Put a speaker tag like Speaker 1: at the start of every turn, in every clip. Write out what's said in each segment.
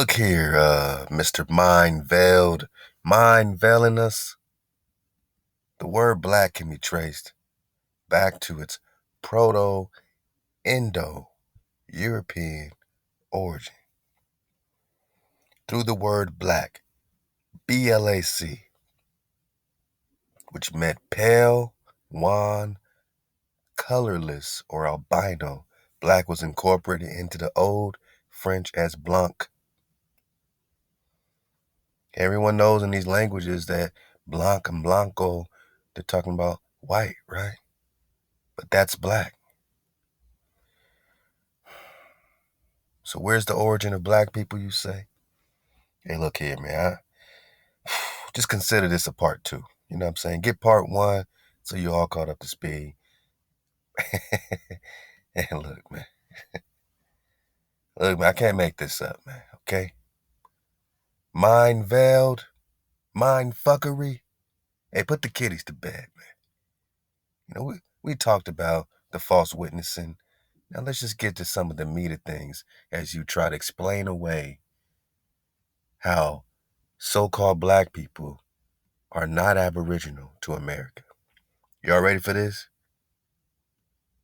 Speaker 1: Look here, Mr. Mind Veiled. Mind veiling us. The word black can be traced back to its Proto-Indo-European origin through the word black, BLAC, which meant pale, wan, colorless, or albino. Black was incorporated into the Old French as blanc. Everyone knows in these languages that blanc and blanco, they're talking about white, right? But that's black. So where's the origin of black people, you say? Hey, look here, man. Just consider this a part 2. You know what I'm saying? Get part 1 so you all caught up to speed. And look, man. Look, man, I can't make this up, man, okay? Mind veiled, mind fuckery. Hey, put the kiddies to bed, man. You know, we talked about the false witnessing. Now let's just get to some of the meat of things as you try to explain away how so-called black people are not aboriginal to America. Y'all ready for this?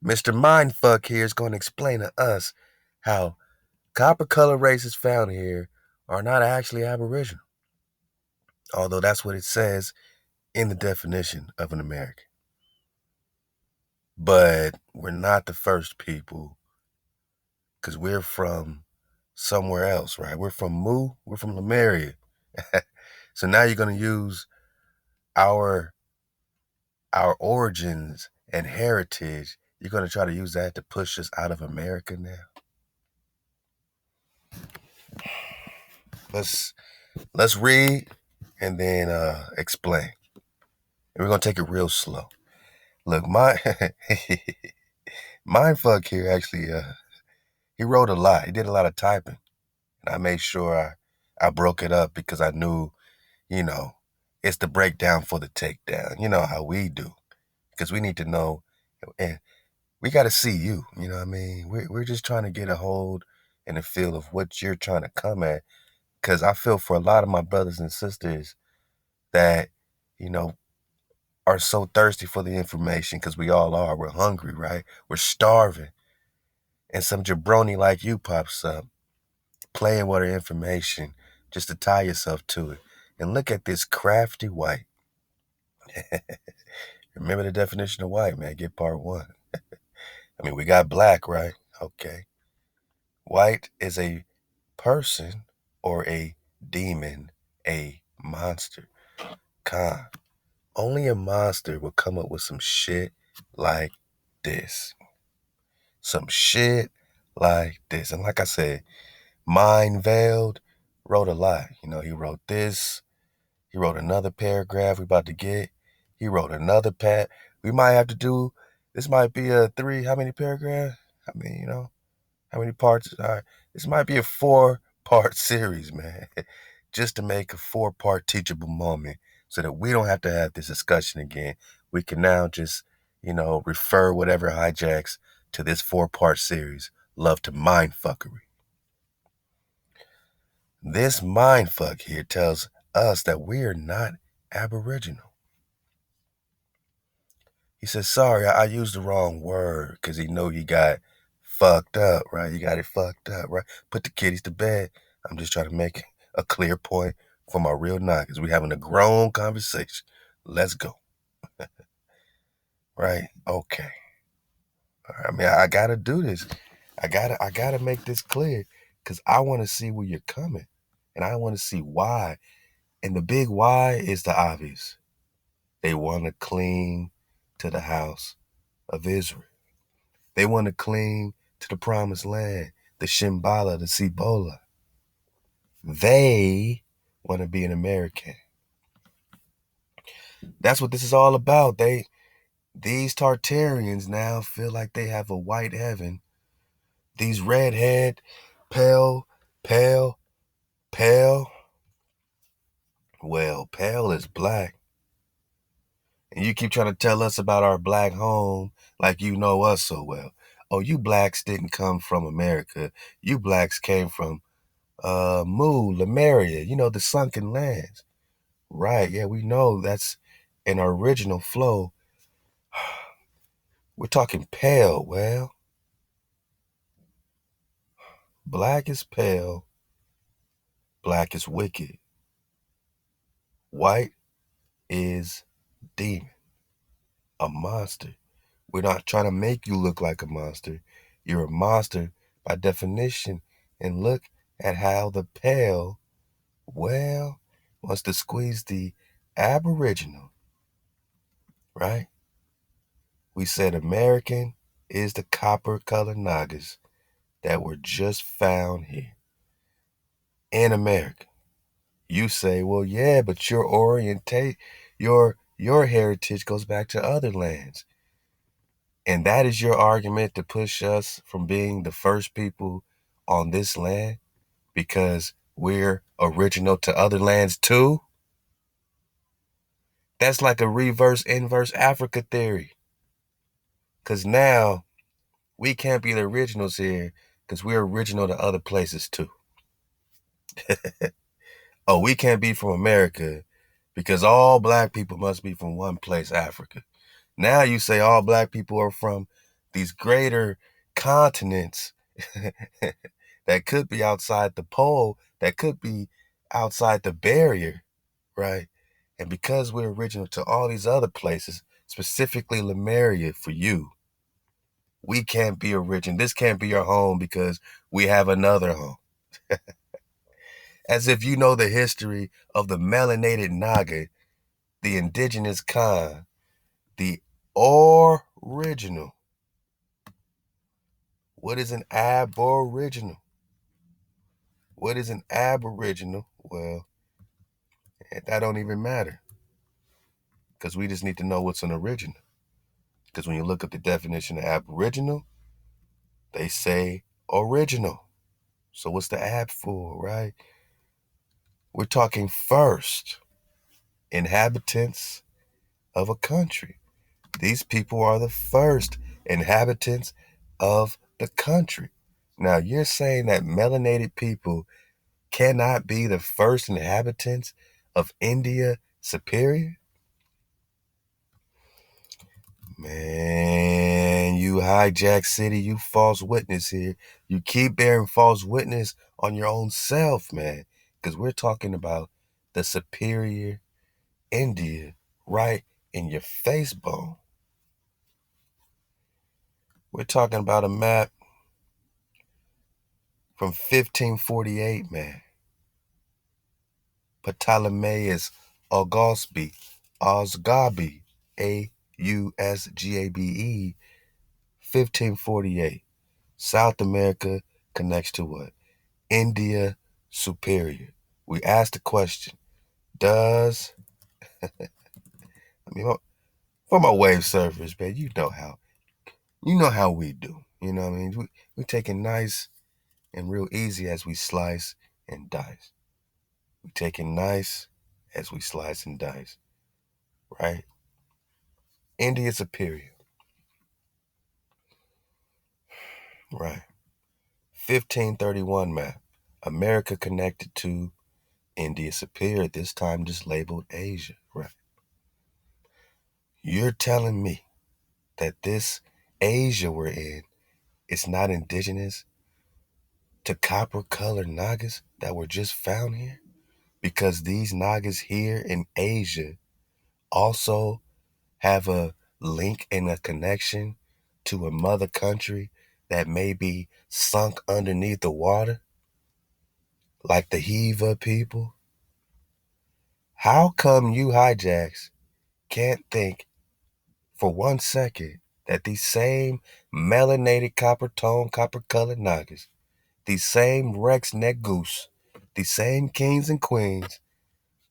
Speaker 1: Mr. Mindfuck here is going to explain to us how copper color races found here are not actually aboriginal, although that's what it says in the definition of an American. But we're not the first people, because we're from somewhere else, right? We're from Mu, we're from Lemuria. So now you're going to use our origins and heritage. You're going to try to use that to push us out of America now. Let's read and then explain. And we're going to take it real slow. Look, Mindfuck here actually, he wrote a lot. He did a lot of typing. And I made sure I broke it up because I knew, it's the breakdown for the takedown. You know how we do. Because we need to know, and we got to see you. You know what I mean? We're just trying to get a hold and a feel of what you're trying to come at. Because I feel for a lot of my brothers and sisters that, are so thirsty for the information, because we all are. We're hungry, right? We're starving. And some jabroni like you pops up, playing with our information just to tie yourself to it. And look at this crafty white. Remember the definition of white, man. Get part 1. I mean, we got black, right? Okay. White is a person or a demon, a monster. Only a monster would come up with some shit like this. Some shit like this. And like I said, Mind Veiled wrote a lot. He wrote this. He wrote another paragraph we about to get. He wrote another we might have to do, this might be a 3, how many paragraphs? I mean, how many parts? All right. This might be a 4-part series, man, just to make a 4-part teachable moment so that we don't have to have this discussion again. We can now just, refer whatever hijacks to this 4-part series. Love to mindfuckery. This mindfuck here tells us that we're not aboriginal. He says, sorry, I used the wrong word, because he know you got fucked up, right? You got it fucked up, right? Put the kiddies to bed. I'm just trying to make a clear point for my real knockers. We're having a grown conversation. Let's go. Right? Okay. I mean, I gotta do this. I gotta make this clear, because I want to see where you're coming, and I want to see why. And the big why is the obvious. They want to cling to the house of Israel. They want to cling to the promised land, the Shambhala, the Cibola. They want to be an American. That's what this is all about. These Tartarians now feel like they have a white heaven. These redhead, pale. Well, pale is black. And you keep trying to tell us about our black home like you know us so well. Oh, you blacks didn't come from America. You blacks came from Lemuria, the sunken lands. Right, yeah, we know that's an original flow. We're talking pale, well, black is pale, black is wicked, white is demon, a monster. We're not trying to make you look like a monster. You're a monster by definition. And look at how the pale, well, wants to squeeze the aboriginal, right? We said American is the copper colored Nagas that were just found here in America. You say, well, yeah, but your heritage goes back to other lands. And that is your argument to push us from being the first people on this land because we're original to other lands too? That's like a reverse inverse Africa theory. Because now we can't be the originals here because we're original to other places too. Oh, we can't be from America because all black people must be from one place, Africa. Now you say all black people are from these greater continents that could be outside the pole, that could be outside the barrier, right? And because we're original to all these other places, specifically Lemuria for you, we can't be original. This can't be your home because we have another home. As if you know the history of the melanated Naga, the indigenous Khan, the original. What is an aboriginal? What is an aboriginal? Well, that don't even matter because we just need to know what's an original. Because when you look up the definition of aboriginal, they say original. So what's the ab for, right? We're talking first inhabitants of a country. These people are the first inhabitants of the country. Now, you're saying that melanated people cannot be the first inhabitants of India Superior? Man, you hijack city, you false witness here. You keep bearing false witness on your own self, man. Because we're talking about the superior India right in your face bone. We're talking about a map from 1548, man. Ptolemaeus Ausgabe, Ausgabe, 1548. South America connects to what? India Superior. We asked the question, does, for my wave surfers, man, you know how we do. You know what I mean? We take it nice and real easy as we slice and dice. We take it nice as we slice and dice, right? India Superior, right? 1531 map. America connected to India Superior, this time just labeled Asia, right? You're telling me that this Asia we're in is not indigenous to copper-colored Nagas that were just found here? Because these Nagas here in Asia also have a link and a connection to a mother country that may be sunk underneath the water, like the Hiva people? How come you hijacks can't think for 1 second that these same melanated copper tone, copper colored Nagas, these same Rex neck goose, these same kings and queens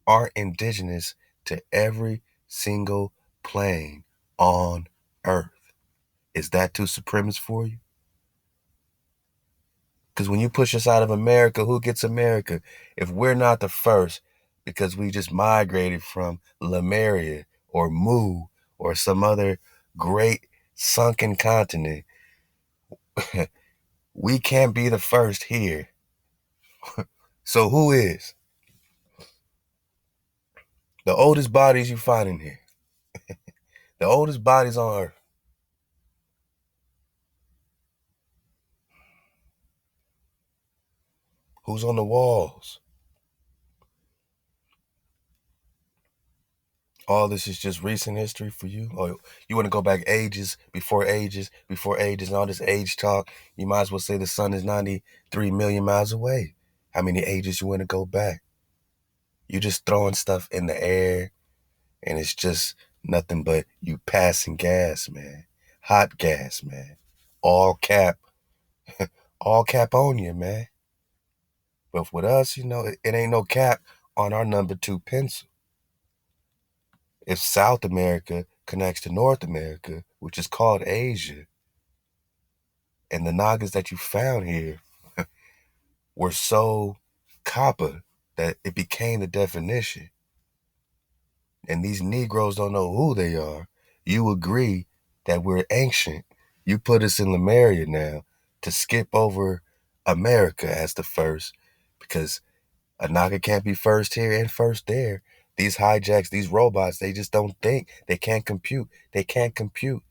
Speaker 1: are indigenous to every single plane on Earth? Is that too supremacist for you? Because when you push us out of America, who gets America? If we're not the first, because we just migrated from Lemuria or Mu or some other great sunken continent, we can't be the first here. So who is the oldest bodies you find in here? The oldest bodies on Earth. Who's on the walls? All this is just recent history for you? Or you want to go back ages, before ages, and all this age talk? You might as well say the sun is 93 million miles away. How many ages you want to go back? You just throwing stuff in the air, and it's just nothing but you passing gas, man. Hot gas, man. All cap, all cap on you, man. But with us, it ain't no cap on our number two pencil. If South America connects to North America, which is called Asia, and the Nagas that you found here were so copper that it became the definition, and these Negroes don't know who they are, you agree that we're ancient. You put us in Lemuria now to skip over America as the first, because a Naga can't be first here and first there. These hijacks, these robots, they just don't think. They can't compute. They can't compute.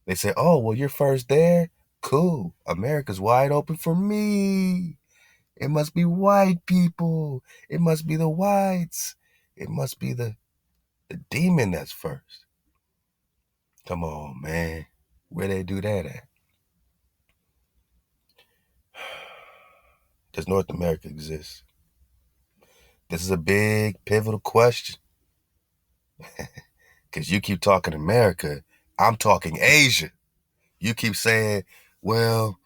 Speaker 1: They say, oh, well, you're first there? Cool. America's wide open for me. It must be white people. It must be the whites. It must be the demon that's first. Come on, man. Where they do that at? Does North America exist? This is a big, pivotal question. Because you keep talking America. I'm talking Asia. You keep saying, well,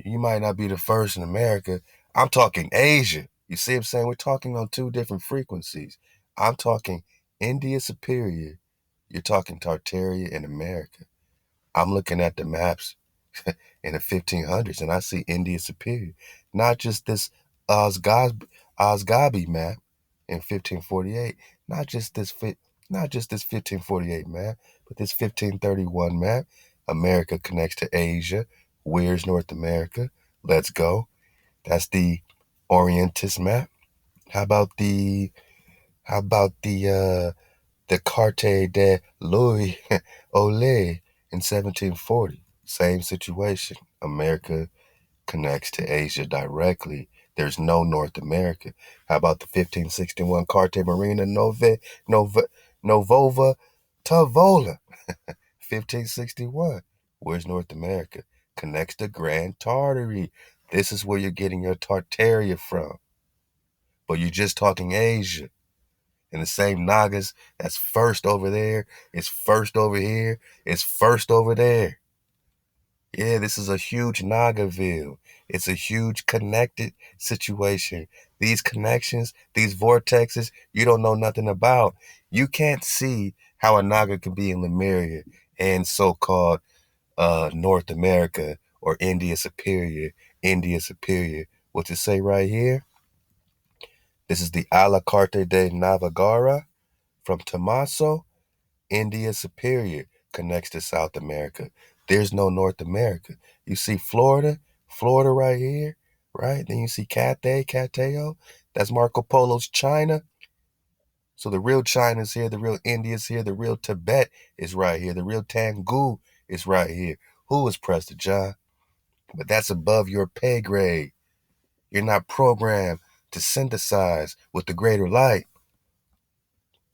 Speaker 1: you might not be the first in America. I'm talking Asia. You see what I'm saying? We're talking on two different frequencies. I'm talking India Superior. You're talking Tartaria in America. I'm looking at the maps in the 1500s and I see India Superior. Not just this Osgabi map in 1548. Not just this 1548 map, but this 1531 map. America connects to Asia. Where's North America? Let's go. That's the Orientis map. How about the Carte de Louis Ole in 1740? Same situation. America connects to Asia directly. There's no North America. How about the 1561 Carte Marina Novova Tavola? 1561. Where's North America? Connects to Grand Tartary. This is where you're getting your Tartaria from. But you're just talking Asia. And the same Nagas that's first over there is first over here, is first over there. Yeah, this is a huge Nagaville. It's a huge connected situation. These connections, these vortexes, you don't know nothing about. You can't see how a Naga can be in Lemuria and so-called North America or India Superior. What to say right here? This is the a la carte de Navagara from Tommaso. India Superior connects to South America. There's no North America. You see Florida right here, right? Then you see Cateo. That's Marco Polo's China. So the real China's here, the real India's here, the real Tibet is right here, the real Tangu is right here. Who is Prester John? But that's above your pay grade. You're not programmed to synthesize with the greater light.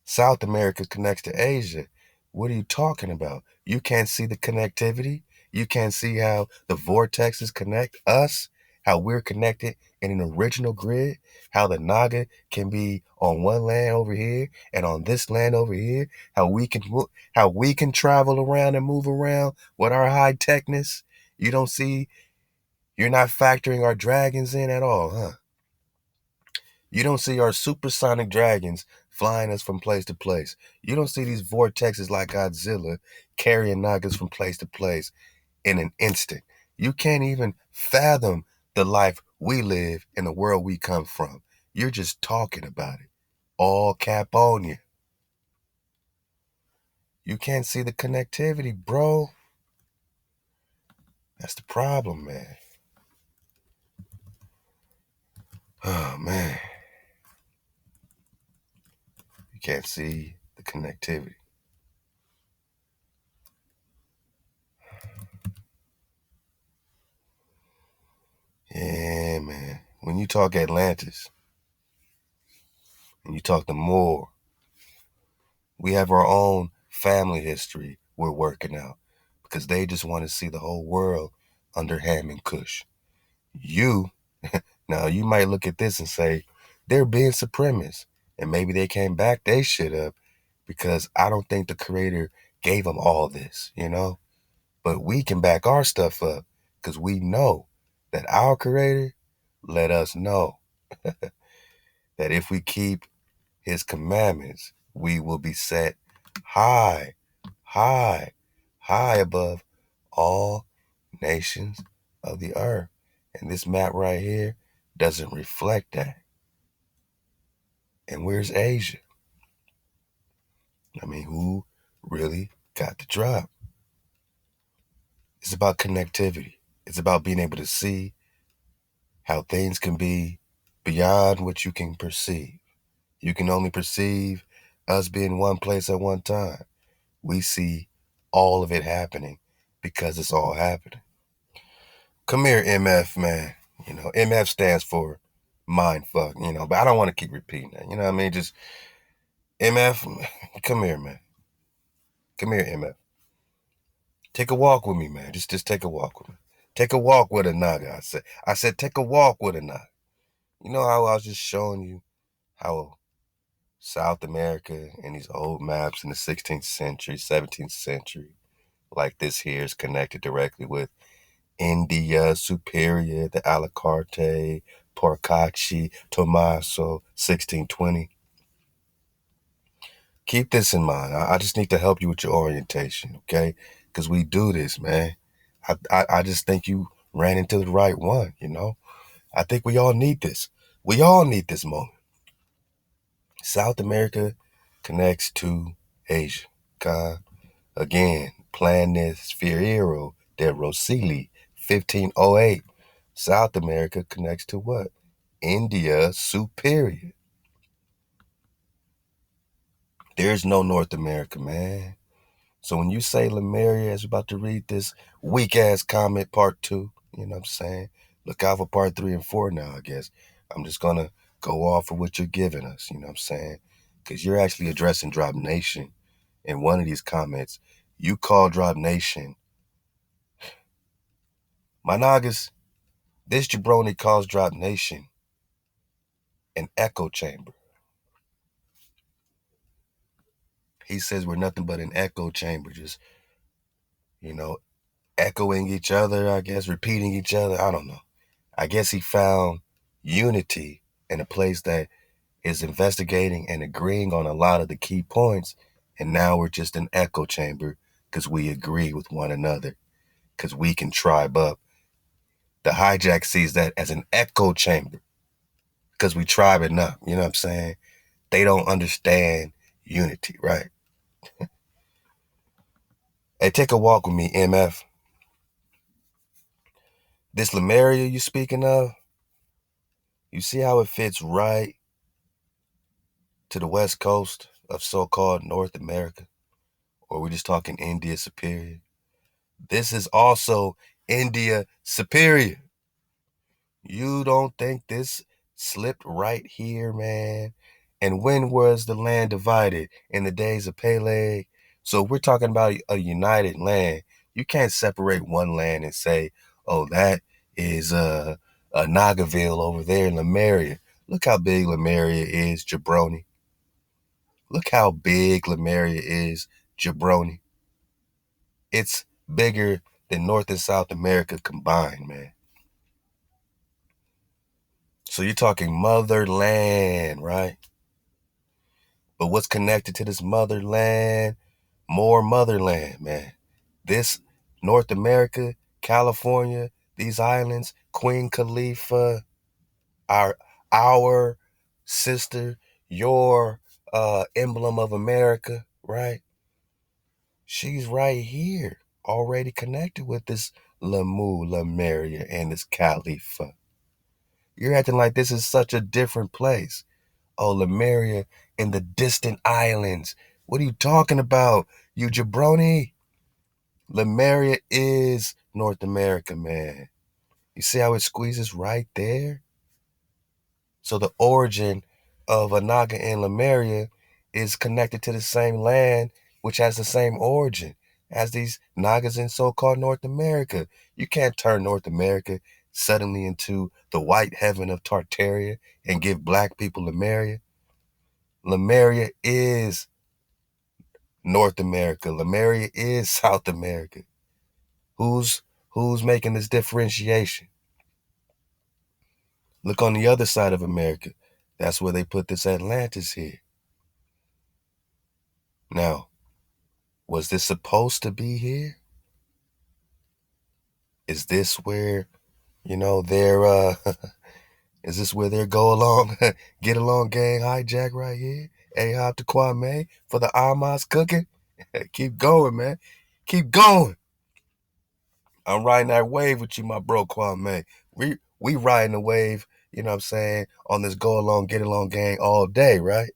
Speaker 1: South America connects to Asia. What are you talking about? You can't see the connectivity. You can't see how the vortexes connect us, how we're connected in an original grid, how the Naga can be on one land over here and on this land over here, how we can travel around and move around with our high techness. You don't see, you're not factoring our dragons in at all, huh? You don't see our supersonic dragons flying us from place to place. You don't see these vortexes like Godzilla carrying Nagas from place to place in an instant. You can't even fathom the life we live in the world we come from. You're just talking about it. All cap on you. You can't see the connectivity, bro. That's the problem, man. Oh man, you can't see the connectivity. Yeah, man. When you talk Atlantis and you talk the Moor, we have our own family history we're working out because they just want to see the whole world under Ham and Kush. You, now you might look at this and say, they're being supremacists. And maybe they came back they shit up because I don't think the creator gave them all this, you know? But we can back our stuff up because we know that our creator let us know that if we keep his commandments, we will be set high, high, high above all nations of the earth. And this map right here doesn't reflect that. And where's Asia? I mean, who really got the drop? It's about connectivity. It's about being able to see how things can be beyond what you can perceive. You can only perceive us being one place at one time. We see all of it happening because it's all happening. Come here, MF, man. You know, MF stands for mind fuck, you know, but I don't want to keep repeating that. You know what I mean? Just MF, come here, man. Come here, MF. Take a walk with me, man. Just take a walk with me. Take a walk with a naga, I said. I said, take a walk with a naga. You know how I was just showing you how South America and these old maps in the 16th century, 17th century, like this here is connected directly with India, Superior, the Alicarte, Porcacci, Tommaso, 1620. Keep this in mind. I just need to help you with your orientation, okay? Because we do this, man. I just think you ran into the right one, you know? I think we all need this. We all need this moment. South America connects to Asia. Okay? Again, Planisfero de Rosili, 1508. South America connects to what? India Superior. There's no North America, man. So when you say Lemuria is about to read this weak ass comment part two, you know what I'm saying? Look out for part 3 and 4 now, I guess. I'm just gonna go off of what you're giving us, you know what I'm saying? Because you're actually addressing Drop Nation in one of these comments. You call Drop Nation. My Nagas, this jabroni calls Drop Nation an echo chamber. He says we're nothing but an echo chamber, just, you know, echoing each other, I guess, repeating each other. I don't know. I guess he found unity in a place that is investigating and agreeing on a lot of the key points. And now we're just an echo chamber because we agree with one another, because we can tribe up. The Hijack sees that as an echo chamber because we tribing up. You know what I'm saying? They don't understand unity, right? Hey, take a walk with me, MF. This Lemuria you speaking of, you see how it fits right to the west coast of so-called North America? Or we're just talking India Superior? This is also India Superior. You don't think this slipped right here, man? And when was the land divided? In the days of Peleg? So we're talking about a united land. You can't separate one land and say, oh, that is a Nagaville over there in Lemuria. Look how big Lemuria is, jabroni. Look how big Lemuria is, jabroni. It's bigger than North and South America combined, man. So you're talking motherland, right? But what's connected to this motherland? More motherland, man. This North America, California, these islands, Queen Khalifa, our sister, your emblem of America, right? She's right here, already connected with this Lamu, Lemuria, and this Khalifa. You're acting like this is such a different place. Oh, Lemuria in the distant islands. What are you talking about, you jabroni? Lemuria is North America, man. You see how it squeezes right there? So the origin of Anaga and Lemuria is connected to the same land, which has the same origin as these Nagas in so-called North America. You can't turn North America suddenly into the white heaven of Tartaria and give black people Lemuria. Lemuria is North America. Lemuria is South America. Who's who's making this differentiation? Look on the other side of America. That's where they put this Atlantis here. Now, was this supposed to be here? Is this where, they're is this where their go along, get along gang hijack right here? A-Hop to Kwame for the Amas cooking? Keep going, man. Keep going. I'm riding that wave with you, my bro Kwame. We riding the wave, you know what I'm saying, on this go along, get along gang all day, right?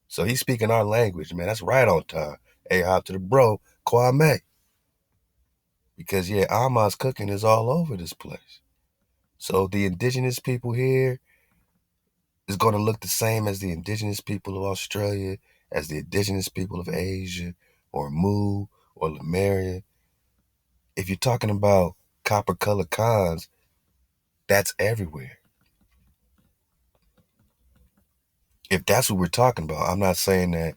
Speaker 1: So he's speaking our language, man. That's right on time. A-Hop to the bro Kwame. Because yeah, Ama's cooking is all over this place. So the indigenous people here is going to look the same as the indigenous people of Australia, as the indigenous people of Asia, or Mu, or Lemuria. If you're talking about copper colored khans, that's everywhere. If that's what we're talking about, I'm not saying that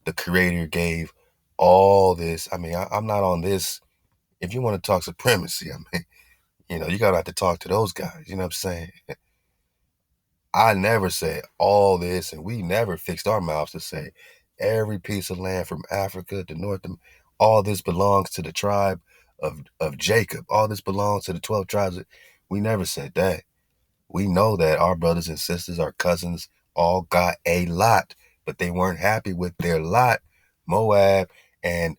Speaker 1: the creator gave all this. I mean, I'm not on this. If you want to talk supremacy, I mean, you gotta have to talk to those guys. You know what I'm saying? I never said all this, and we never fixed our mouths to say every piece of land from Africa to North, all this belongs to the tribe of Jacob. All this belongs to the 12 tribes. We never said that. We know that our brothers and sisters, our cousins, all got a lot, but they weren't happy with their lot. Moab and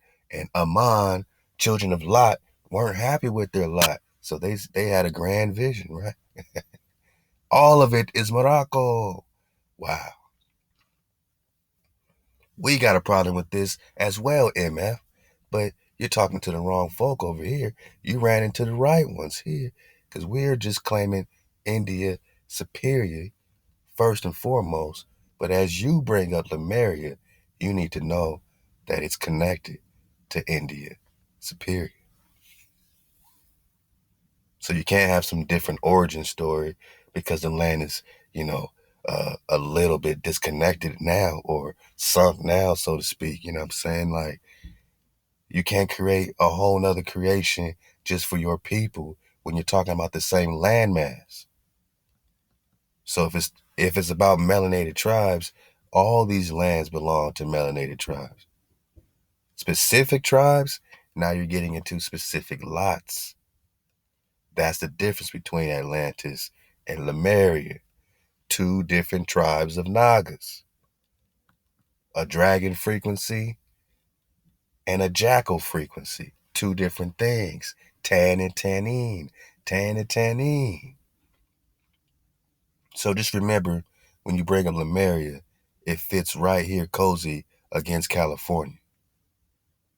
Speaker 1: Ammon, children of Lot, weren't happy with their lot. So they had a grand vision, right? All of it is Morocco. Wow. We got a problem with this as well, MF. But you're talking to the wrong folk over here. You ran into the right ones here. Because we're just claiming India superior first and foremost. But as you bring up Lemuria, you need to know that it's connected to India superior. So you can't have some different origin story because the land is, a little bit disconnected now or sunk now, so to speak. You know what I'm saying? Like, you can't create a whole nother creation just for your people when you're talking about the same landmass. So if it's about melanated tribes, all these lands belong to melanated tribes. Specific tribes, now you're getting into specific lots. That's the difference between Atlantis and Lemuria. Two different tribes of Nagas. A dragon frequency and a jackal frequency. Two different things. Tan and tannin. Tan and tannin. So just remember, when you bring up Lemuria, it fits right here cozy against California.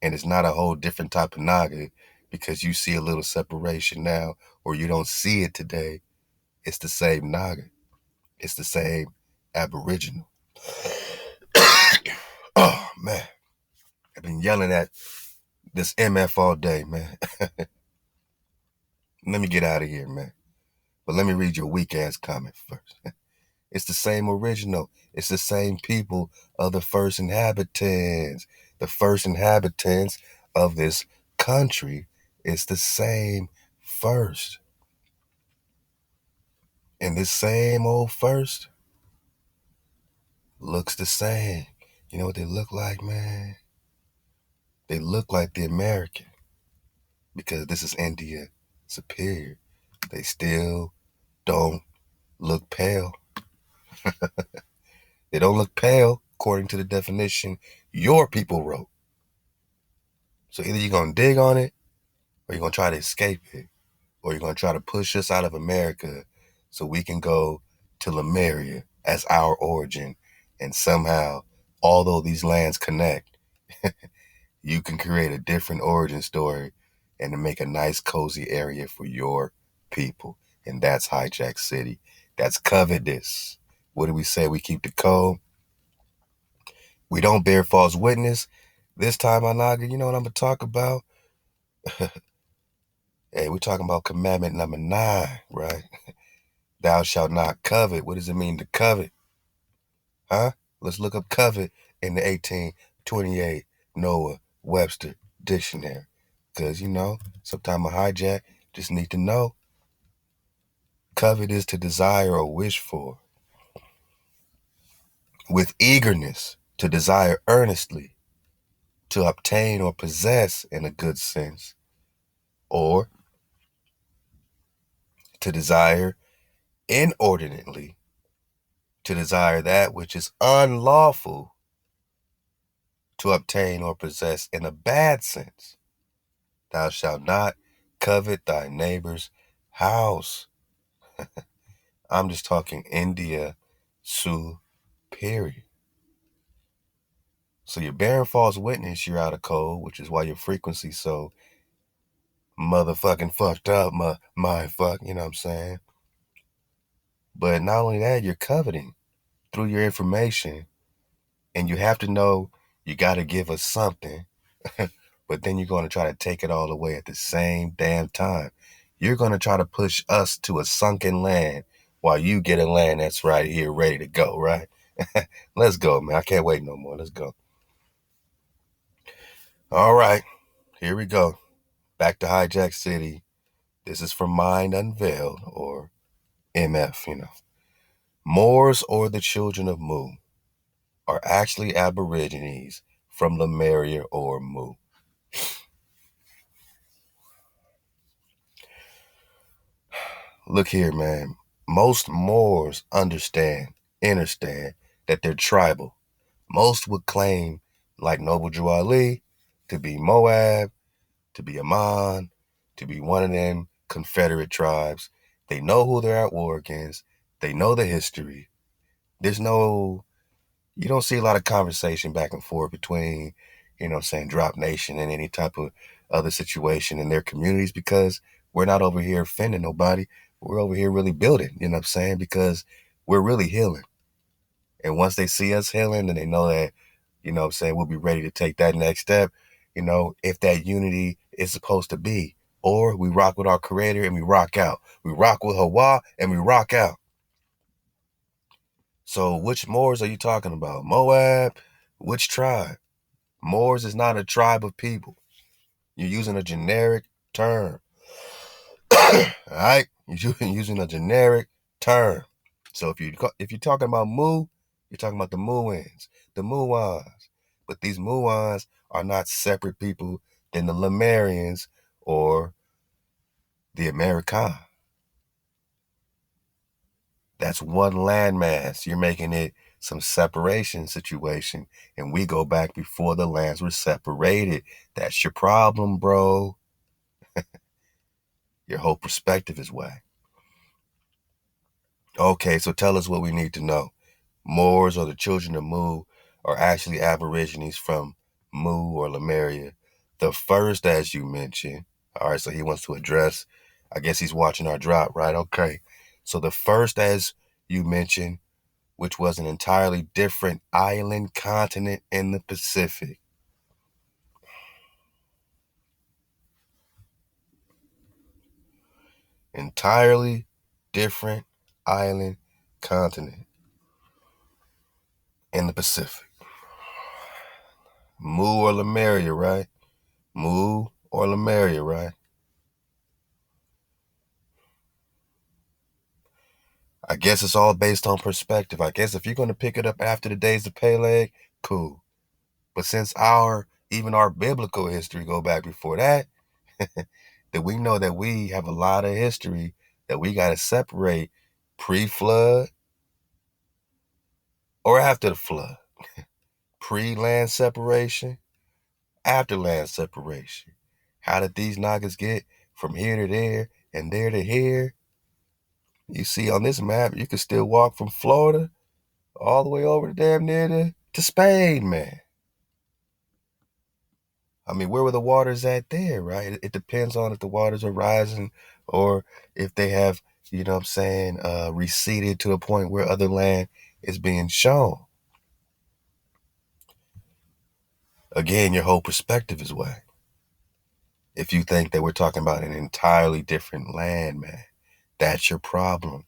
Speaker 1: And it's not a whole different type of Naga because you see a little separation now or you don't see it today. It's the same Naga. It's the same Aboriginal. Oh, man. I've been yelling at this MF all day, man. Let me get out of here, man. But let me read your weak ass comment first. It's the same original. It's the same people of the first inhabitants. The first inhabitants of this country. It's the same first. And this same old first looks the same. You know what they look like, man? They look like the American because this is India superior. They still don't look pale. They don't look pale according to the definition your people wrote. So either you're going to dig on it or you're going to try to escape it or you're going to try to push us out of America so we can go to Lemuria as our origin. And somehow, although these lands connect, you can create a different origin story and to make a nice, cozy area for your people. And that's Hijack City. That's covetous. What do we say? We keep the code. We don't bear false witness. This time, Anaga, you know what I'm going to talk about? Hey, we're talking about commandment number 9, right? Thou shalt not covet. What does it mean to covet? Huh? Let's look up covet in the 1828 Noah Webster Dictionary. Because, sometimes a hijack just need to know. Covet is to desire or wish for. With eagerness, to desire earnestly, to obtain or possess in a good sense, or to desire inordinately, to desire that which is unlawful to obtain or possess in a bad sense. Thou shalt not covet thy neighbor's house. I'm just talking India, superior. So you're bearing false witness, you're out of code, which is why your frequency's so motherfucking fucked up, my fuck, you know what I'm saying? But not only that, you're coveting through your information, and you have to know you got to give us something, but then you're going to try to take it all away at the same damn time. You're going to try to push us to a sunken land while you get a land that's right here ready to go, right? Let's go, man. I can't wait no more. Let's go. All right, here we go. Back to Hijack City. This is from Mind Unveiled, or MF. Moors, or the children of Mu, are actually aborigines from Lemuria or Mu. Look here, man. Most Moors understand that they're tribal. Most would claim, like Noble Drew Ali, to be Moab, to be Ammon, to be one of them Confederate tribes. They know who they're at war against. They know the history. You don't see a lot of conversation back and forth between, Drop Nation and any type of other situation in their communities, because we're not over here offending nobody. We're over here really building, you know what I'm saying? Because we're really healing. And once they see us healing, then they know that, we'll be ready to take that next step, if that unity is supposed to be. Or we rock with our creator and we rock out. We rock with Hawa and we rock out. So which Moors are you talking about? Moab? Which tribe? Moors is not a tribe of people. You're using a generic term. All right? You're using a generic term. So if you're talking about Mu, you're talking about the Muans, the Muans. But these Muans are not separate people than the Lemurians or the Americans. That's one landmass. You're making it some separation situation. And we go back before the lands were separated. That's your problem, bro. Your whole perspective is whack. Okay, so tell us what we need to know. Moors, or the children of Mu, are actually aborigines from Mu or Lemuria. The first, as you mentioned. All right, so he wants to address, I guess he's watching our drop, right? Okay. So the first, as you mentioned, which was an entirely different island continent in the Pacific. Entirely different island continent in the Pacific. Mu or Lemuria, right? Mu or Lemuria, right? I guess it's all based on perspective. I guess if you're going to pick it up after the days of Peleg, cool. But since even our biblical history go back before that, that we know that we have a lot of history that we got to separate pre-flood or after the flood. Pre-land separation, after land separation. How did these niggas get from here to there and there to here? You see on this map, you can still walk from Florida all the way over to damn near to Spain, man. I mean, where were the waters at there, right? It depends on if the waters are rising or if they have, you know what I'm saying, receded to a point where other land is being shown. Again, your whole perspective is whack. If you think that we're talking about an entirely different land, man, that's your problem.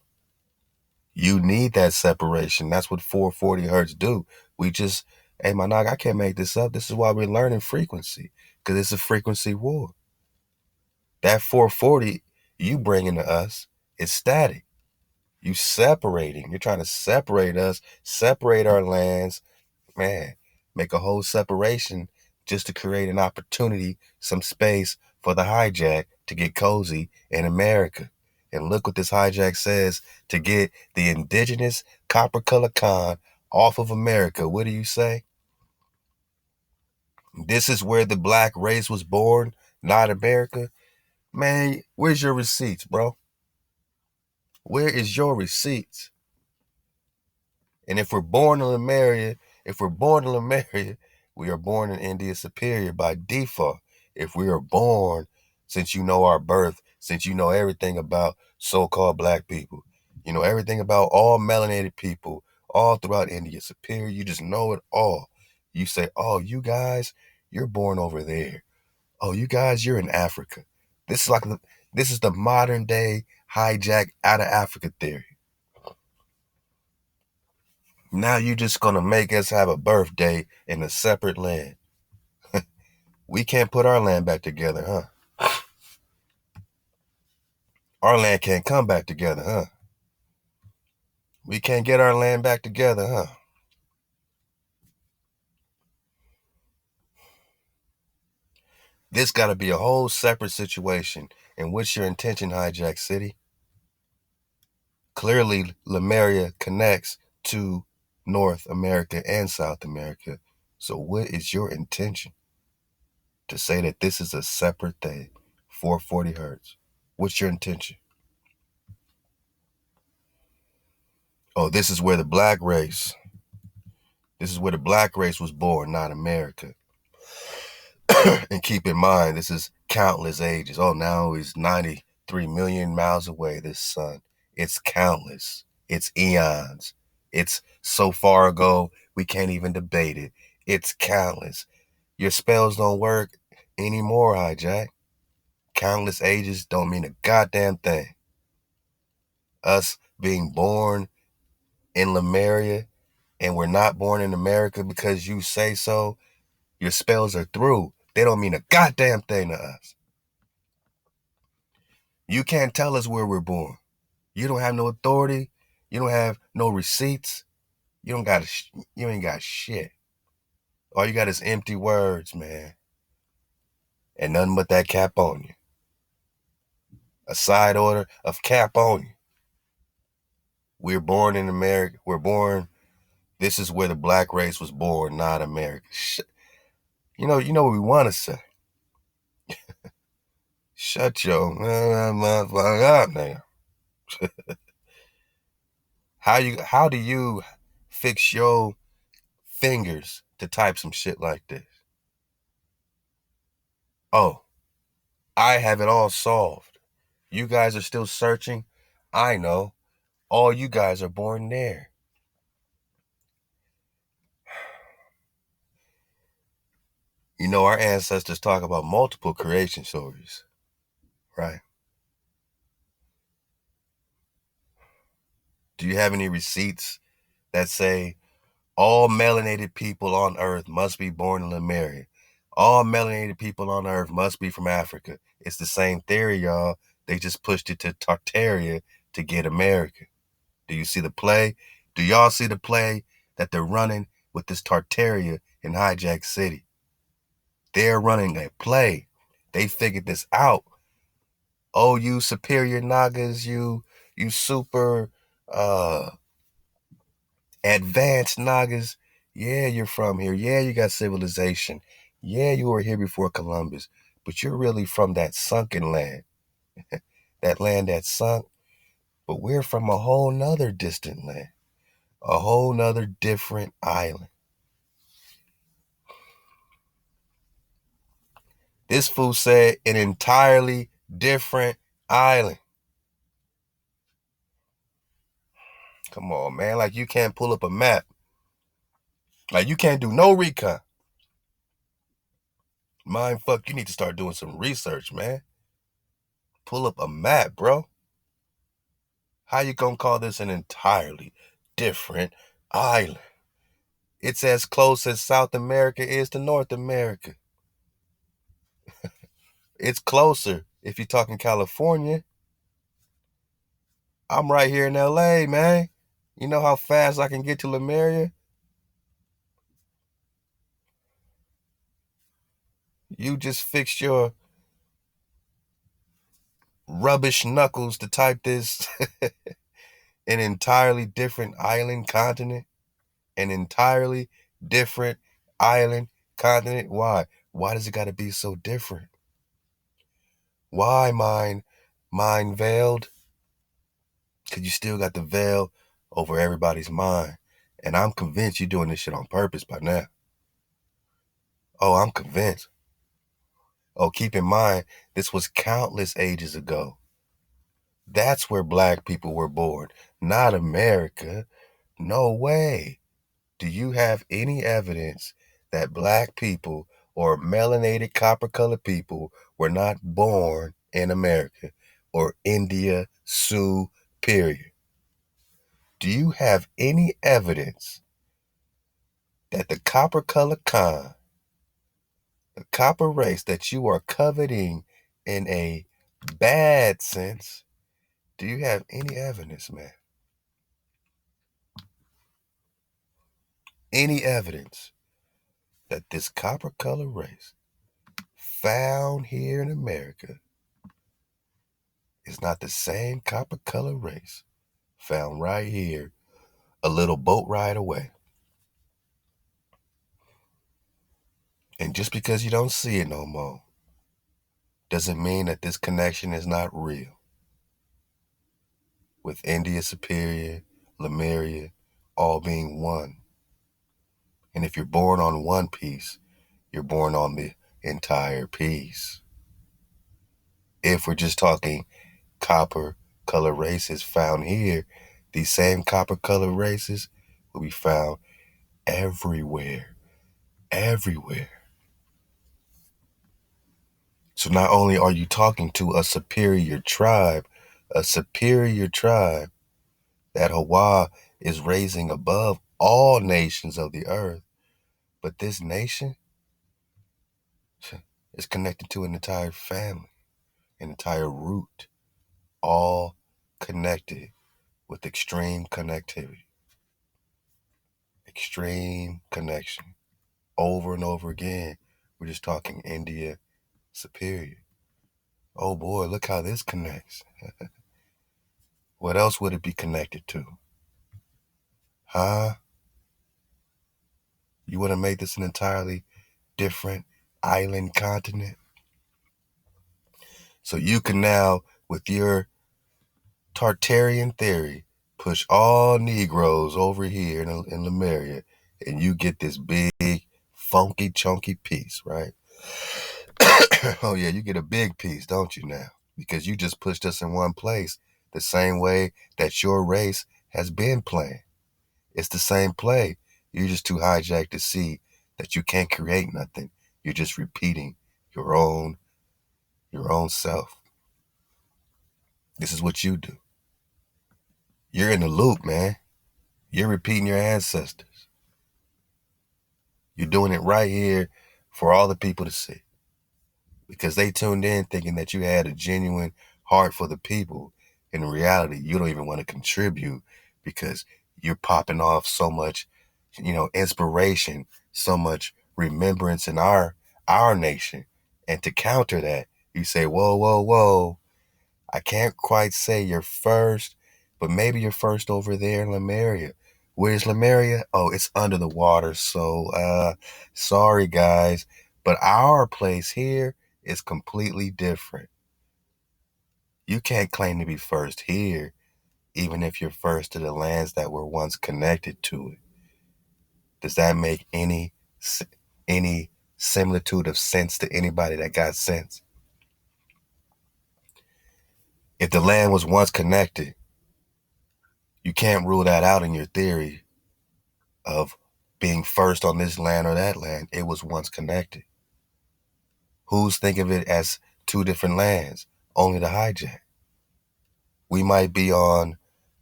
Speaker 1: You need that separation. That's what 440 hertz do. We just, hey, my nog, I can't make this up. This is why we're learning frequency, because it's a frequency war. That 440 you bringing to us is static. You separating. You're trying to separate us, separate our lands, man, make a whole separation just to create an opportunity, some space for the hijack to get cozy in America. And look what this hijack says to get the indigenous copper color con off of America. What do you say? This is where the black race was born, not America. Man, where's your receipts, bro? Where is your receipts? And if we're born in Lemuria, we are born in India Superior by default. If we are born, since you know our birth, since you know everything about so-called black people, you know everything about all melanated people, all throughout India Superior, you just know it all. You say, oh, you guys, you're born over there. Oh, you guys, you're in Africa. This is the modern day hijack out of Africa theory. Now you're just gonna make us have a birthday in a separate land. We can't put our land back together, huh? Our land can't come back together, huh? We can't get our land back together, huh? This gotta be a whole separate situation. And what's your intention, Hijack City? Clearly, Lemuria connects to North America and South America. So what is your intention to say that this is a separate thing? 440 hertz. What's your intention? Oh, this is where the black race was born, not America. And keep in mind, this is countless ages. Oh, now he's 93 million miles away, this sun. It's countless. It's eons. It's so far ago, we can't even debate it. It's countless. Your spells don't work anymore, Hijack. Countless ages don't mean a goddamn thing. Us being born in Lemuria and we're not born in America because you say so, your spells are through. They don't mean a goddamn thing to us. You can't tell us where we're born. You don't have no authority. You don't have no receipts. You ain't got shit. All you got is empty words, man. And nothing but that cap on you. A side order of cap on you. We're born in America. This is where the black race was born, not America. You know what we want to say. Shut your motherfucker up now. How do you fix your fingers to type some shit like this? Oh, I have it all solved. You guys are still searching. I know. All you guys are born there. You know, our ancestors talk about multiple creation stories, right? Do you have any receipts that say all melanated people on earth must be born in Lemuria? All melanated people on earth must be from Africa. It's the same theory, y'all. They just pushed it to Tartaria to get America. Do you see the play? Do y'all see the play that they're running with this Tartaria in Hijack City? They're running a play. They figured this out. Oh, you superior Nagas, you super advanced Nagas. Yeah, you're from here. Yeah, you got civilization. Yeah, you were here before Columbus. But you're really from that sunken land. That land that sunk. But we're from a whole nother distant land, a whole nother different island. This fool said an entirely different island. Come on, man. Like you can't pull up a map. Like you can't do no recon. Mind fuck, you need to start doing some research, man. Pull up a map, bro. How you gonna call this an entirely different island? It's as close as South America is to North America. It's closer if you're talking California. I'm right here in LA, man. You know how fast I can get to Lemuria? You just fixed your rubbish knuckles to type this an entirely different island continent. An entirely different island continent. Why? Why does it got to be so different? Why mind veiled? Because you still got the veil over everybody's mind. And I'm convinced you're doing this shit on purpose by now. Oh, I'm convinced. Oh, keep in mind, this was countless ages ago. That's where black people were born, not America. No way. Do you have any evidence that black people or melanated copper-colored people were not born in America or India, superior? Do you have any evidence that the copper-colored kind, the copper race that you are coveting in a bad sense, do you have any evidence, man? Any evidence that this copper-colored race found here in America is not the same copper-colored race found right here a little boat ride away? And just because you don't see it no more doesn't mean that this connection is not real. With India Superior, Lemuria, all being one. And if you're born on one piece, you're born on the entire piece. If we're just talking copper color races found here, these same copper color races will be found everywhere. Everywhere. So not only are you talking to a superior tribe that ThaWaDa is raising above all nations of the earth, but this nation is connected to an entire family, an entire root, all connected with extreme connectivity, extreme connection. Over and over again, we're just talking India Superior. Oh boy, look how this connects. What else would it be connected to? Huh? You want to make this an entirely different island continent? So you can now, with your Tartarian theory, push all Negroes over here in Lemuria, and you get this big, funky, chunky piece, right? Oh yeah, you get a big piece, don't you now? Because you just pushed us in one place, the same way that your race has been playing. It's the same play. You're just too hijacked to see that you can't create nothing. You're just repeating your own self. This is what you do. You're in the loop, man. You're repeating your ancestors. You're doing it right here for all the people to see. Because they tuned in thinking that you had a genuine heart for the people. In reality, you don't even want to contribute because you're popping off so much, inspiration, so much remembrance in our nation. And to counter that, you say, whoa, whoa, whoa. I can't quite say you're first, but maybe you're first over there in Lemuria. Where's Lemuria? Oh, it's under the water. So, sorry guys, but our place here is completely different. You can't claim to be first here even if you're first to the lands that were once connected to it. Does that make any similitude of sense to anybody that got sense? If the land was once connected, you can't rule that out in your theory of being first on this land or that land. It was once connected. Who's thinking of it as two different lands? Only the hijack. We might be on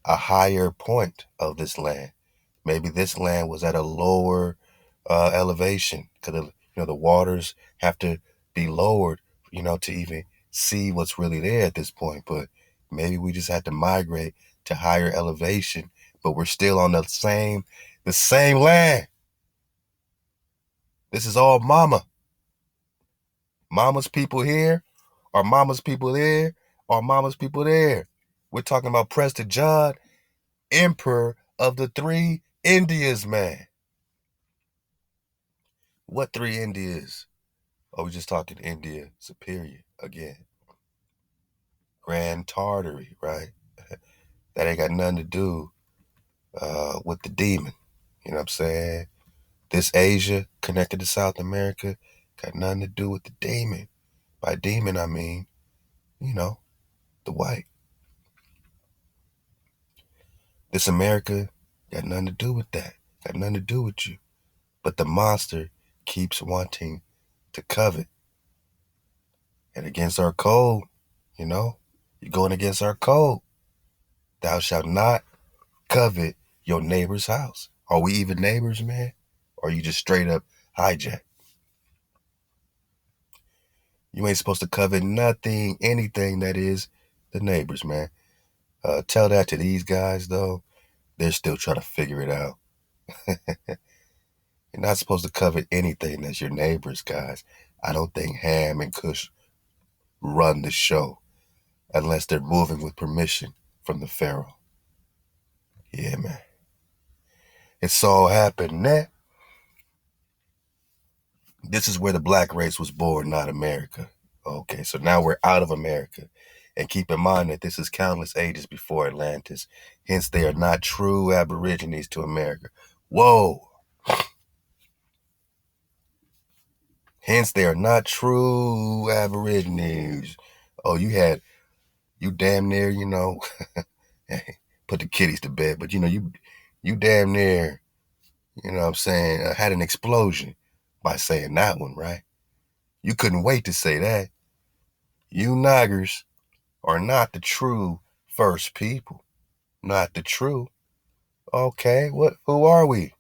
Speaker 1: a higher point of this land. Maybe this land was at a lower elevation because the waters have to be lowered, to even see what's really there at this point. But maybe we just had to migrate to higher elevation, but we're still on the same land. This is all mama. Mama's people here, or mama's people there, or mama's people there. We're talking about Prester John, Emperor of the three Indias, man. What three Indias? Oh, we just talking India Superior again. Grand Tartary, right? That ain't got nothing to do with the demon. You know what I'm saying? This Asia connected to South America got nothing to do with the demon. By demon, I mean, the white. This America got nothing to do with that. Got nothing to do with you. But the monster keeps wanting to covet. And against our code, you're going against our code. Thou shalt not covet your neighbor's house. Are we even neighbors, man? Or are you just straight up hijack? You ain't supposed to covet nothing, anything that is the neighbors, man. Tell that to these guys, though. They're still trying to figure it out. You're not supposed to covet anything that's your neighbor's, guys. I don't think Ham and Kush run the show unless they're moving with permission from the Pharaoh. Yeah, man. It's all happened now. This is where the black race was born, not America. Okay, so now we're out of America. And keep in mind that this is countless ages before Atlantis. Hence, they are not true aborigines to America. Whoa. Hence, they are not true aborigines. Oh, you damn near, put the kiddies to bed, but you damn near, what I'm saying, had an explosion by saying that one, right? You couldn't wait to say that. You niggers are not the true first people. Not the true. Okay, who are we?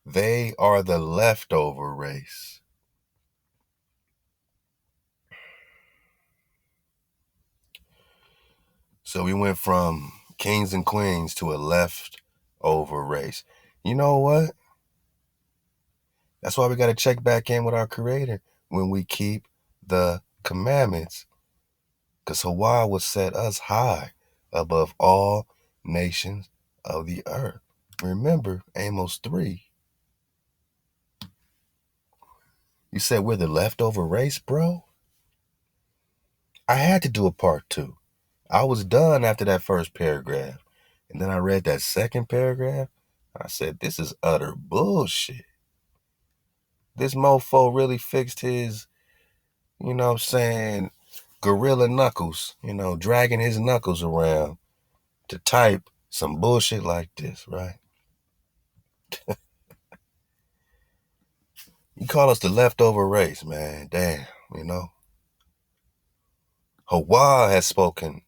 Speaker 1: They are the leftover race. So we went from kings and queens to a leftover race. You know what? That's why we got to check back in with our creator when we keep the commandments. Because Hawaii will set us high above all nations of the earth. Remember Amos 3. You said we're the leftover race, bro? I had to do a part 2. I was done after that first paragraph. And then I read that second paragraph. I said, this is utter bullshit. This mofo really fixed his, gorilla knuckles, dragging his knuckles around to type some bullshit like this, right? You call us the leftover race, man. Damn, Hawaii has spoken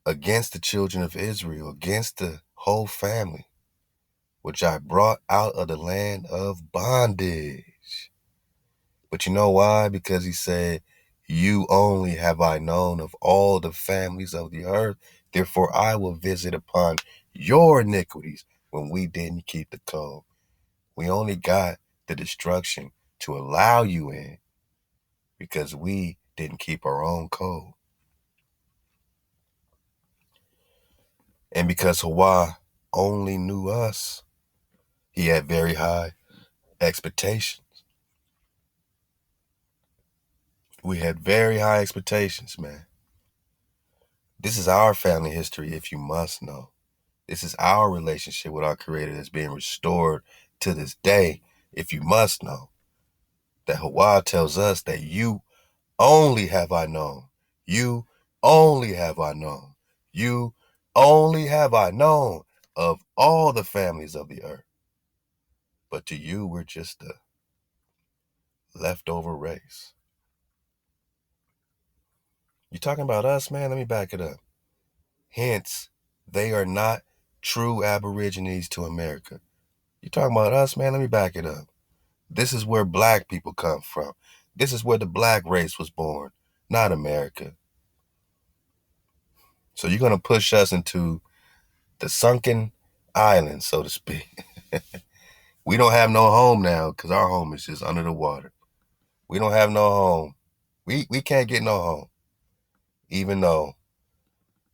Speaker 1: against the children of Israel, against the whole family, which I brought out of the land of bondage. But you know why? Because he said, you only have I known of all the families of the earth. Therefore, I will visit upon your iniquities when we didn't keep the code. We only got the destruction to allow you in because we didn't keep our own code. And because Hawaii only knew us, he had very high expectations. We had very high expectations, man. This is our family history, if you must know. This is our relationship with our Creator that's being restored to this day, if you must know. That ThaWaDa tells us that you only have I known. You only have I known. You only have I known of all the families of the earth. But to you, we're just a leftover race. You talking about us, man? Let me back it up. Hence, they are not true aborigines to America. You talking about us, man? Let me back it up. This is where black people come from. This is where the black race was born, not America. So you're going to push us into the sunken island, so to speak. We don't have no home now because our home is just under the water. We don't have no home. We can't get no home. Even though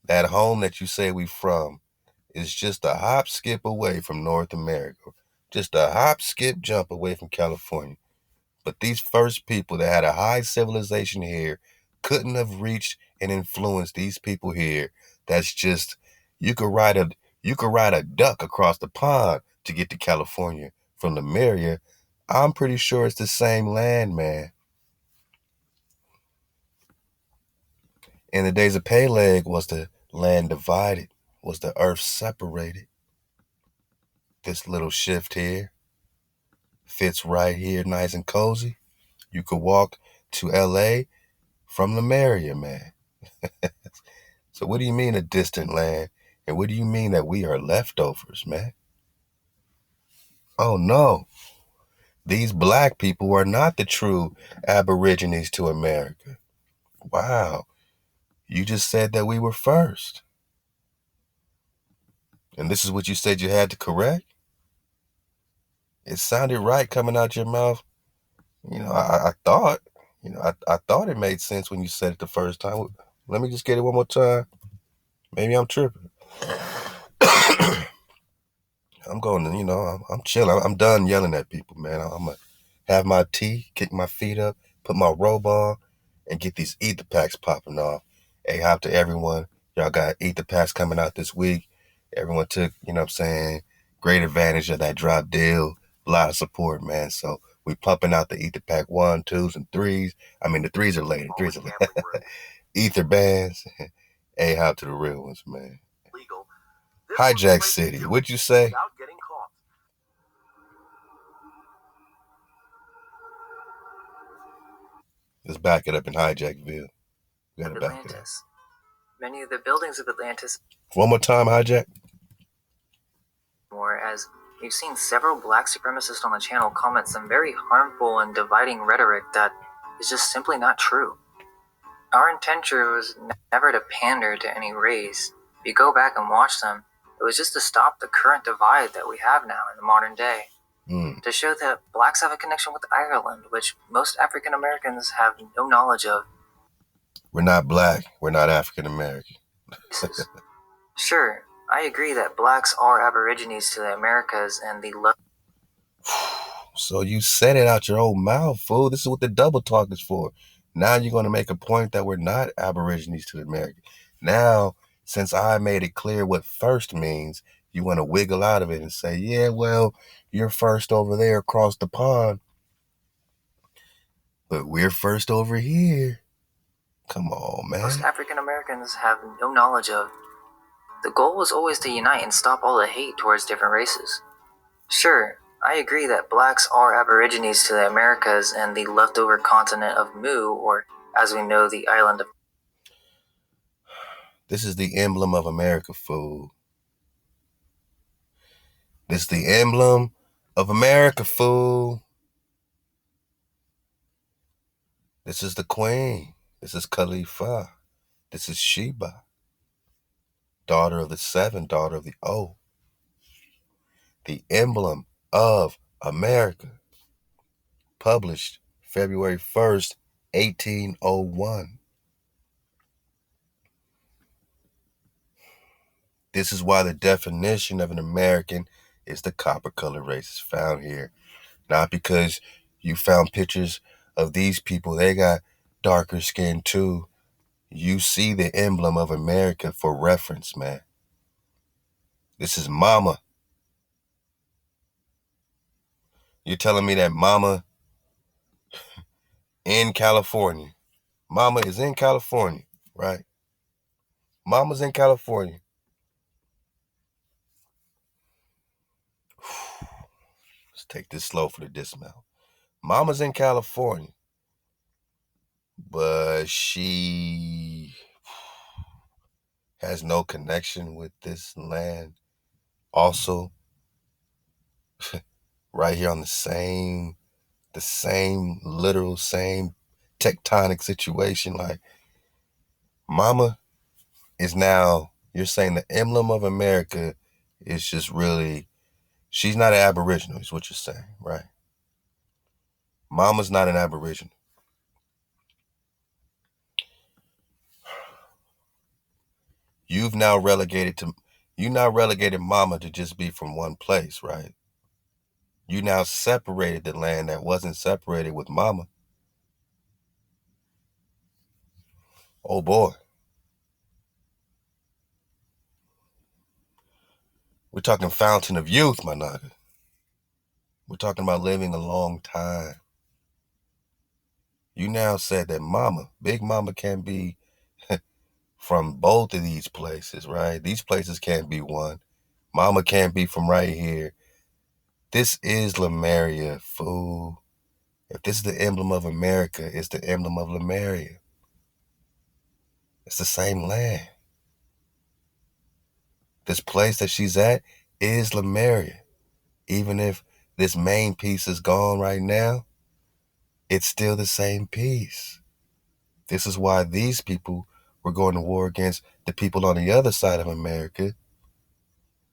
Speaker 1: that home that you say we from is just a hop, skip away from North America. Just a hop, skip, jump away from California. But these first people that had a high civilization here couldn't have reached and influenced these people here. That's just, you could ride a duck across the pond to get to California from the Lemuria. I'm pretty sure it's the same land, man. In the days of Peleg, was the land divided? Was the earth separated? This little shift here fits right here, nice and cozy. You could walk to LA from the Lemuria, man. So what do you mean a distant land? And what do you mean that we are leftovers, man? Oh no, these black people are not the true aborigines to America. Wow, you just said that we were first. And this is what you said you had to correct? It sounded right coming out your mouth. I thought, I thought it made sense when you said it the first time. Let me just get it one more time. Maybe I'm tripping. I'm going to, I'm chilling. I'm done yelling at people, man. I'm going to have my tea, kick my feet up, put my robe on, and get these ether packs popping off. Hey, hop to everyone. Y'all got ether packs coming out this week. Everyone took, great advantage of that drop deal. A lot of support, man. So we pumping out the ether pack 1, 2s, and 3s. I mean, the 3s are later. 3s are later. Ether bands. Hey, hop to the real ones, man. Hijack City. What'd you say? Let's back it up in Hijackville. We gotta back it up.
Speaker 2: Many of the buildings of Atlantis,
Speaker 1: One more time, Hijack.
Speaker 2: as we've seen several black supremacists on the channel comment some very harmful and dividing rhetoric that is just simply not true. Our intention was never to pander to any race. If you go back and watch them, it was just to stop the current divide that we have now in the modern day. To show that blacks have a connection with Ireland, which most African Americans have no knowledge of.
Speaker 1: We're not black. We're not African American.
Speaker 2: Sure, I agree that blacks are aborigines to the Americas and the
Speaker 1: So you said it out your own mouth, fool. This is what the double talk is for. Now you're going to make a point that we're not aborigines to the America. Now, since I made it clear what first means, you want to wiggle out of it and say, yeah, well, you're first over there across the pond, but we're first over here. Come on, man.
Speaker 2: Most African Americans have no knowledge of. The goal was always to unite and stop all the hate towards different races. Sure, I agree that blacks are aborigines to the Americas and the leftover continent of Mu, or as we know, the island of.
Speaker 1: This is the emblem of America, fool. This is the emblem of America, fool. This is the queen. This is Khalifa. This is Sheba, daughter of the 7, daughter of the O. The emblem of America. Published February 1st, 1801. This is why the definition of an American is the copper colored race is found here. Not because you found pictures of these people. They got darker skin too. You see the emblem of America for reference, man. This is mama. You're telling me that mama in California. Mama is in California, right? Mama's in California. Let's take this slow for the dismount. Mama's in California, but she has no connection with this land. Also, right here on the same literal, same tectonic situation. Like, mama is now, you're saying the emblem of America is just really, she's not an Aboriginal, is what you're saying, right? Mama's not an Aboriginal. You've now relegated to, you now relegated mama to just be from one place, right? You now separated the land that wasn't separated with mama. Oh boy. We're talking fountain of youth, my naga. We're talking about living a long time. You now said that mama, big mama, can be from both of these places, right? These places can't be one. Mama can't be from right here. This is Lemuria, fool. If this is the emblem of America, it's the emblem of Lemuria. It's the same land. This place that she's at is Lemuria. Even if this main piece is gone right now, it's still the same piece. This is why these people were going to war against the people on the other side of America,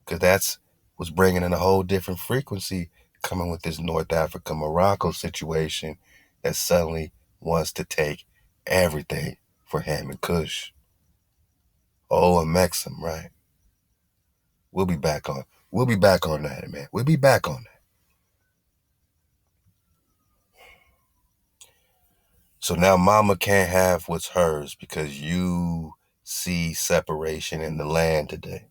Speaker 1: because that's was bringing in a whole different frequency, coming with this North Africa Morocco situation that suddenly wants to take everything for Ham and Kush. Oh, a Mexim, right? We'll be back on. We'll be back on that, man. We'll be back on that. So now mama can't have what's hers because you see separation in the land today.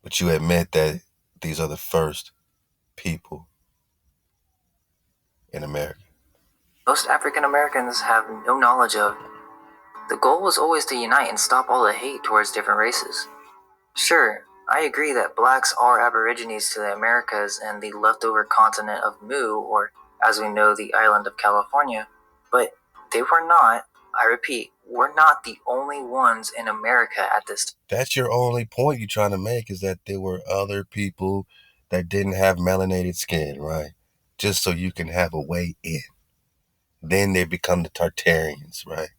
Speaker 1: But you admit that these are the first people in America.
Speaker 2: Most African Americans have no knowledge of. The goal was always to unite and stop all the hate towards different races. Sure, I agree that blacks are aborigines to the Americas and the leftover continent of Mu, or as we know, the island of California, but they were not, I repeat, we're not the only ones in America at this time.
Speaker 1: That's your only point you're trying to make, is that there were other people that didn't have melanated skin, right? Just so you can have a way in. Then they become the Tartarians, right?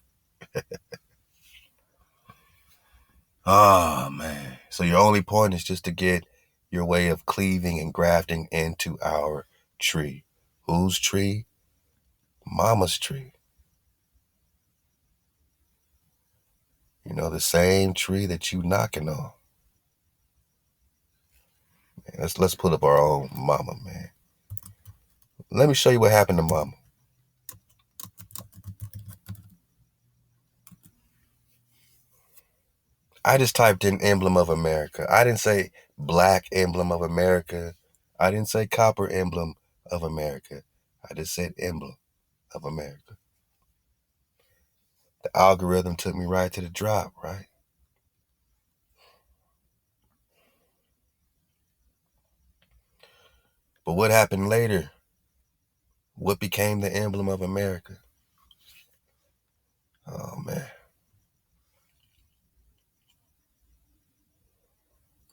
Speaker 1: Oh, man. So your only point is just to get your way of cleaving and grafting into our tree. Whose tree? Mama's tree. You know, the same tree that you knocking on. Man, let's put up our own mama, man. Let me show you what happened to mama. I just typed in emblem of America. I didn't say black emblem of America. I didn't say copper emblem of America. I just said emblem of America. The algorithm took me right to the drop, right? But what happened later? What became the emblem of America? Oh, man.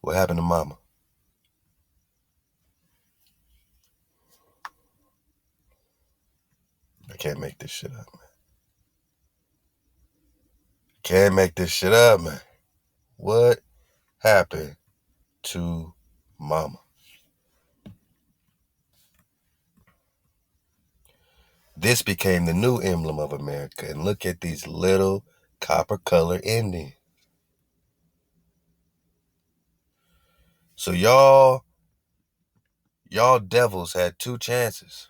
Speaker 1: What happened to mama? I can't make this shit up, man. Can't make this shit up, man. What happened to mama? This became the new emblem of America. And look at these little copper color Indians. So y'all devils had two chances.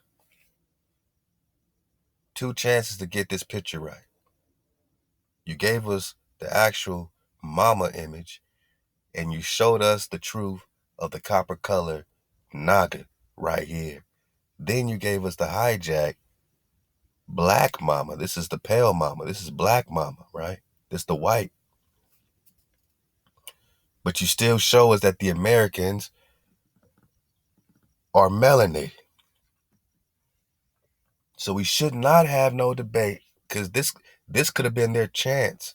Speaker 1: 2 chances to get this picture right. You gave us the actual mama image, and you showed us the truth of the copper color naga right here. Then you gave us the hijack black mama. This is the pale mama. This is black mama, right? This is the white. But you still show us that the Americans are melanated. So we should not have no debate, because this could have been their chance.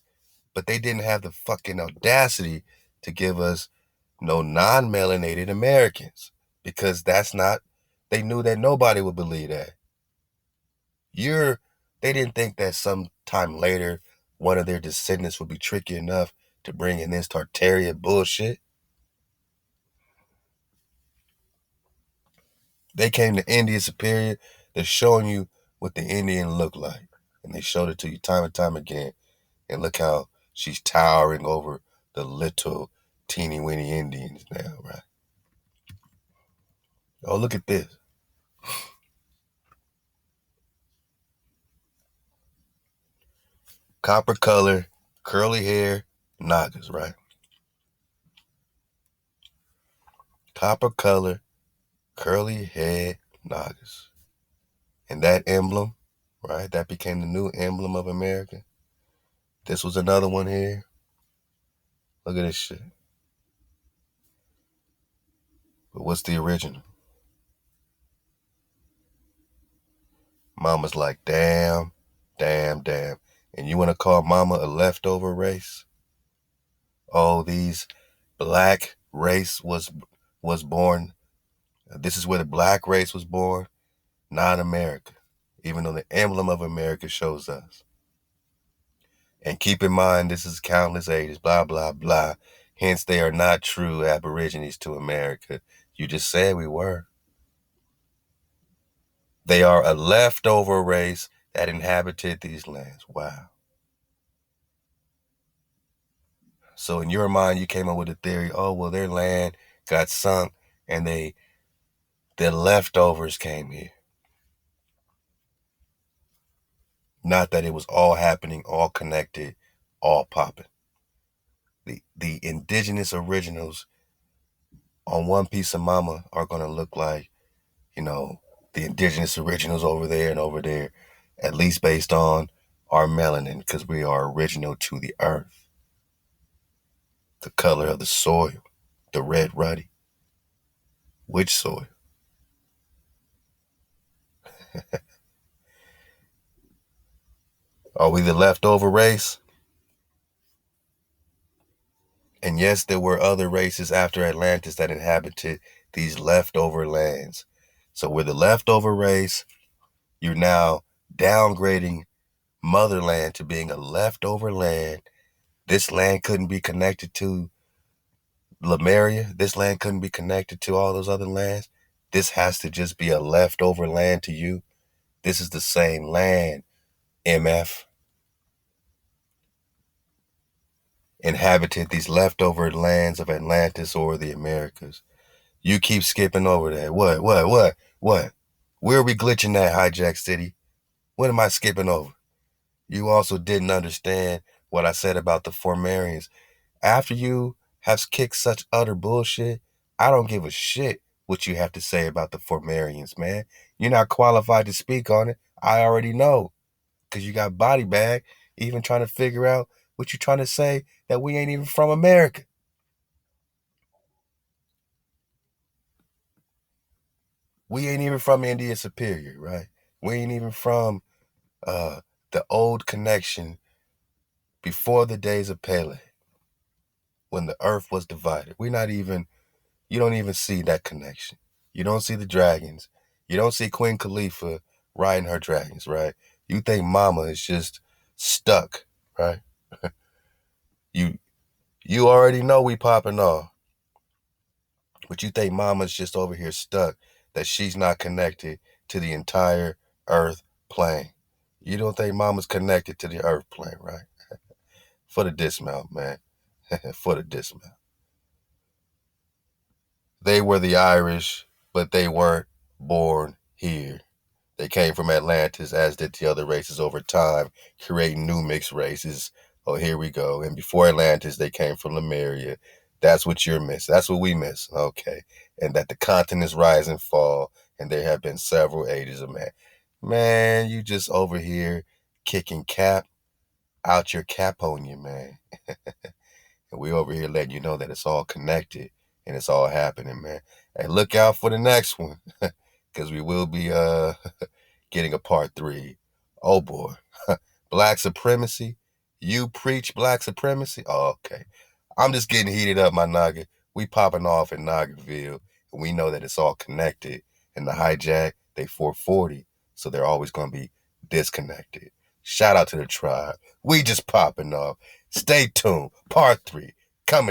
Speaker 1: But they didn't have the fucking audacity to give us no non-melanated Americans, because they knew that nobody would believe that. They didn't think that sometime later one of their descendants would be tricky enough to bring in this Tartarian bullshit. They came to India Superior. They're showing you what the Indian looked like. And they showed it to you time and time again. And look how she's towering over the little teeny weeny Indians now, right? Oh, look at this. Copper color, curly hair, Nagas, right? Copper color, curly hair, Nagas. And that emblem, right? That became the new emblem of America. This was another one here. Look at this shit. But what's the original? Mama's like, damn, damn, damn. And you want to call mama a leftover race? Oh, these black race was born. This is where the black race was born, not America, even though the emblem of America shows us. And keep in mind, this is countless ages, blah, blah, blah. Hence, they are not true aborigines to America. You just said we were. They are a leftover race that inhabited these lands. Wow. So in your mind, you came up with a theory, oh, well, their land got sunk and the leftovers came here. Not that it was all happening, all connected, all popping. The indigenous originals on one piece of mama are going to look like, the indigenous originals over there and over there, at least based on our melanin, because we are original to the earth. The color of the soil, the red ruddy. Which soil? Are we the leftover race? And yes, there were other races after Atlantis that inhabited these leftover lands. So we're the leftover race. You're now downgrading motherland to being a leftover land. This land couldn't be connected to Lemuria. This land couldn't be connected to all those other lands. This has to just be a leftover land to you. This is the same land, MF. Inhabited these leftover lands of Atlantis or the Americas. You keep skipping over that. What? Where are we glitching at, Hijack City? What am I skipping over? You also didn't understand what I said about the Formarians. After you have kicked such utter bullshit, I don't give a shit what you have to say about the Formarians, man. You're not qualified to speak on it. I already know. Because you got body bag, even trying to figure out what you're trying to say that we ain't even from America. We ain't even from India Superior, right? We ain't even from the old connection before the days of Pele, when the earth was divided. You don't even see that connection. You don't see the dragons. You don't see Queen Khalifa riding her dragons, right? You think mama is just stuck, right? You you already know we popping off. But you think mama's just over here stuck, that she's not connected to the entire earth plane. You don't think mama's connected to the earth plane, right? For the dismount, man. For the dismount. They were the Irish, but they weren't born here. They came from Atlantis, as did the other races over time, creating new mixed races. Oh, here we go. And before Atlantis, they came from Lemuria. That's what you're missing. That's what we miss. Okay. And that the continents rise and fall, and there have been several ages of man. Man, you just over here kicking cap out your caponia, man. And we over here letting you know that it's all connected and it's all happening, man. And look out for the next one, because we will be getting a part 3. Oh boy. Black supremacy? You preach black supremacy? Oh, okay. I'm just getting heated up, my Naga. We popping off in Nagarville, and we know that it's all connected. And the hijack, they 440, so they're always going to be disconnected. Shout out to the tribe. We just popping off. Stay tuned. Part 3 coming in.